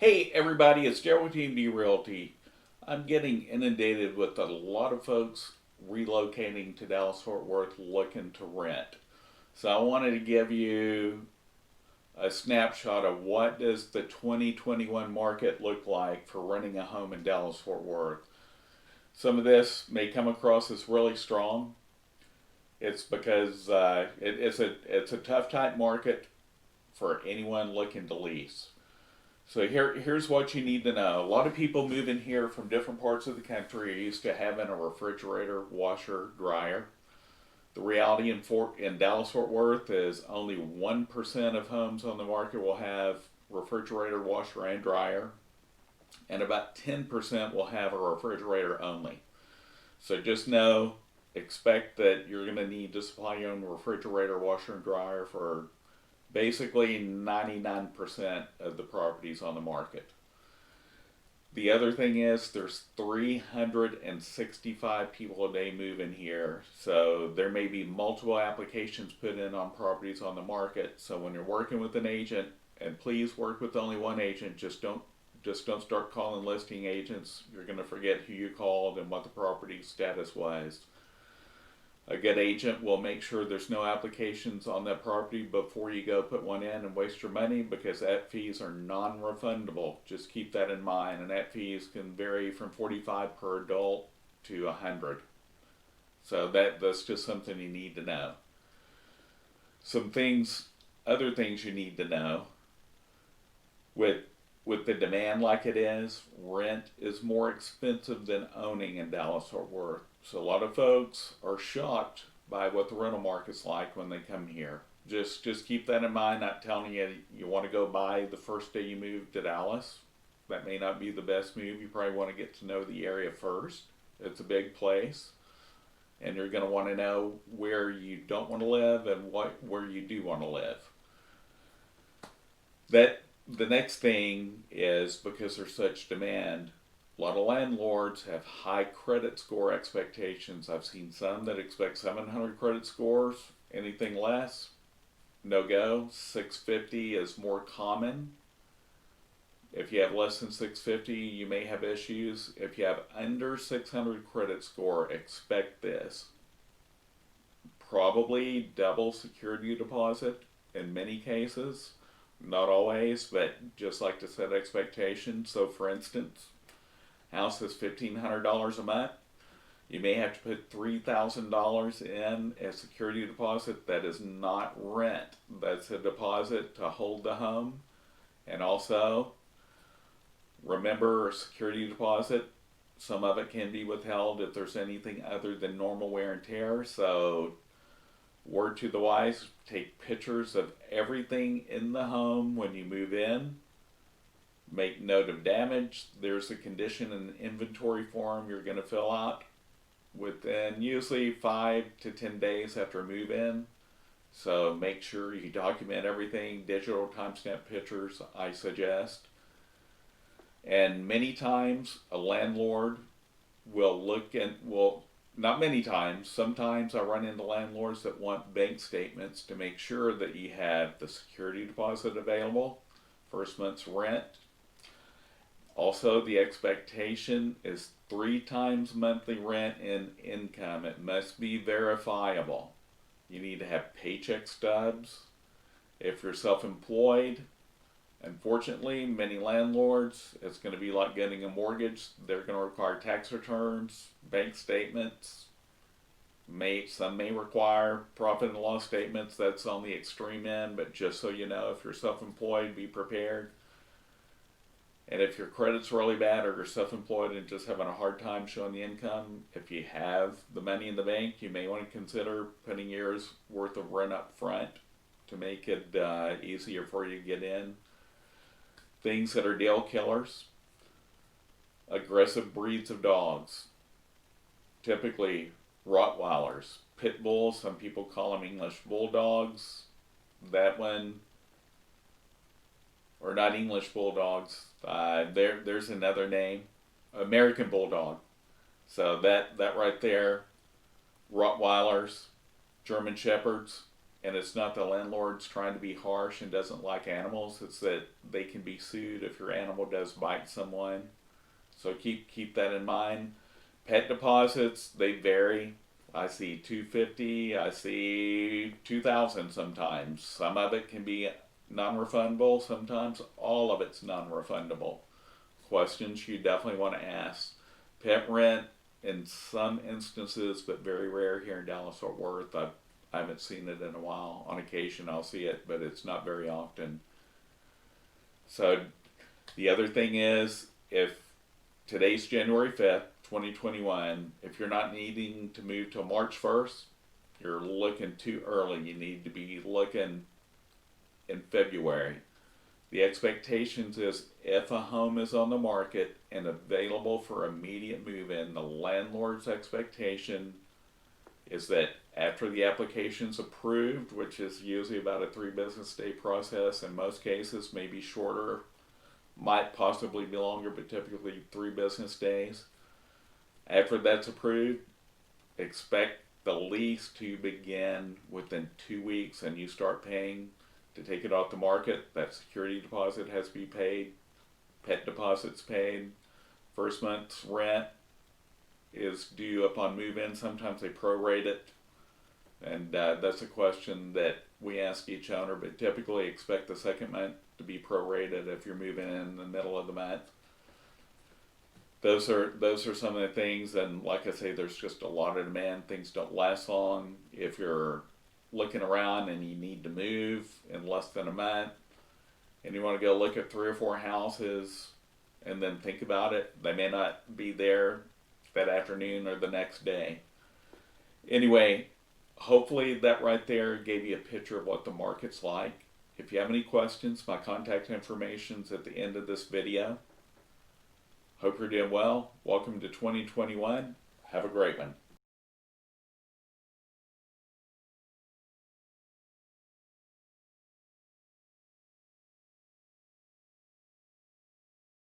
Hey everybody, it's Gerald with TMD Realty. I'm getting inundated with a lot of folks relocating to Dallas Fort Worth looking to rent. So I wanted to give you a snapshot of what does the 2021 market look like for renting a home in Dallas Fort Worth. Some of this may come across as really strong. It's because it's a tough type market for anyone looking to lease. So here's what you need to know. A lot of people move in here from different parts of the country are used to having a refrigerator, washer, dryer. The reality in Dallas Fort Worth is only 1% of homes on the market will have refrigerator, washer, and dryer, and about 10% will have a refrigerator only. So just know, expect that you're going to need to supply your own refrigerator, washer, and dryer for basically 99% of the properties on the market. The other thing is there's 365 people a day move in here, so there may be multiple applications put in on properties on the market. So when you're working with an agent, and please work with only one agent, just don't start calling listing agents. You're going to forget who you called and what the property status was. A good agent will make sure there's no applications on that property before you go put one in and waste your money, because app fees are non-refundable. Just keep that in mind. And app fees can vary from 45 per adult to 100. So that's just something you need to know. Other things you need to know. With the demand like it is, rent is more expensive than owning in Dallas Fort Worth. So a lot of folks are shocked by what the rental market's like when they come here. Just keep that in mind. Not telling you you want to go buy the first day you move to Dallas. That may not be the best move. You probably want to get to know the area first. It's a big place, and you're going to want to know where you don't want to live and where you do want to live. The next thing is, because there's such demand, a lot of landlords have high credit score expectations. I've seen some that expect 700 credit scores. Anything less, no go. 650 is more common. If you have less than 650, you may have issues. If you have under 600 credit score, expect this. Probably double security deposit in many cases. Not always, but just like to set expectations. So for instance, house is $1,500 a month. You may have to put $3,000 in as security deposit. That is not rent. That's a deposit to hold the home. And also, remember, security deposit, some of it can be withheld if there's anything other than normal wear and tear. So word to the wise, take pictures of everything in the home when you move in. Make note of damage. There's a condition and inventory form you're going to fill out within usually 5 to 10 days after a move in. So make sure you document everything. Digital timestamp pictures, I suggest. And many times a landlord not many times, sometimes I run into landlords that want bank statements to make sure that you have the security deposit available, first month's rent. Also, the expectation is 3 times monthly rent and income. It must be verifiable. You need to have paycheck stubs. If you're self-employed, unfortunately, many landlords, it's going to be like getting a mortgage. They're going to require tax returns, bank statements. Some may require profit and loss statements. That's on the extreme end, but just so you know, if you're self-employed, be prepared. And if your credit's really bad, or you're self-employed and just having a hard time showing the income, if you have the money in the bank, you may want to consider putting a year's worth of rent up front to make it easier for you to get in. Things that are deal killers: aggressive breeds of dogs, typically Rottweilers, Pit Bulls, some people call them English Bulldogs. That one, or not English Bulldogs, there's another name, American Bulldog. So that right there, Rottweilers, German Shepherds, and it's not the landlord's trying to be harsh and doesn't like animals. It's that they can be sued if your animal does bite someone. So keep that in mind. Pet deposits, they vary. I see 250, I see 2,000 sometimes. Some of it can be non-refundable, sometimes all of it's non-refundable. Questions you definitely want to ask. Pet rent, in some instances, but very rare here in Dallas-Fort Worth. I haven't seen it in a while. On occasion I'll see it, but it's not very often. So the other thing is, if today's January 5th, 2021, if you're not needing to move till March 1st, you're looking too early. You need to be looking in February. The expectations is if a home is on the market and available for immediate move-in, the landlord's expectation is that after the application's approved, which is usually about a 3 business day process, in most cases maybe shorter, might possibly be longer, but typically 3 business days. After that's approved, expect the lease to begin within 2 weeks, and you start paying to take it off the market. That security deposit has to be paid, pet deposits paid, first month's rent is due upon move-in. Sometimes they prorate it, and that's a question that we ask each owner, but typically expect the second month to be prorated if you're moving in the middle of the month. Those are some of the things, and like I say, there's just a lot of demand. Things don't last long. If you're looking around and you need to move in less than a month, and you want to go look at 3 or 4 houses and then think about it, they may not be there that afternoon or the next day. Anyway, hopefully that right there gave you a picture of what the market's like. If you have any questions, my contact information's at the end of this video. Hope you're doing well. Welcome to 2021. Have a great one.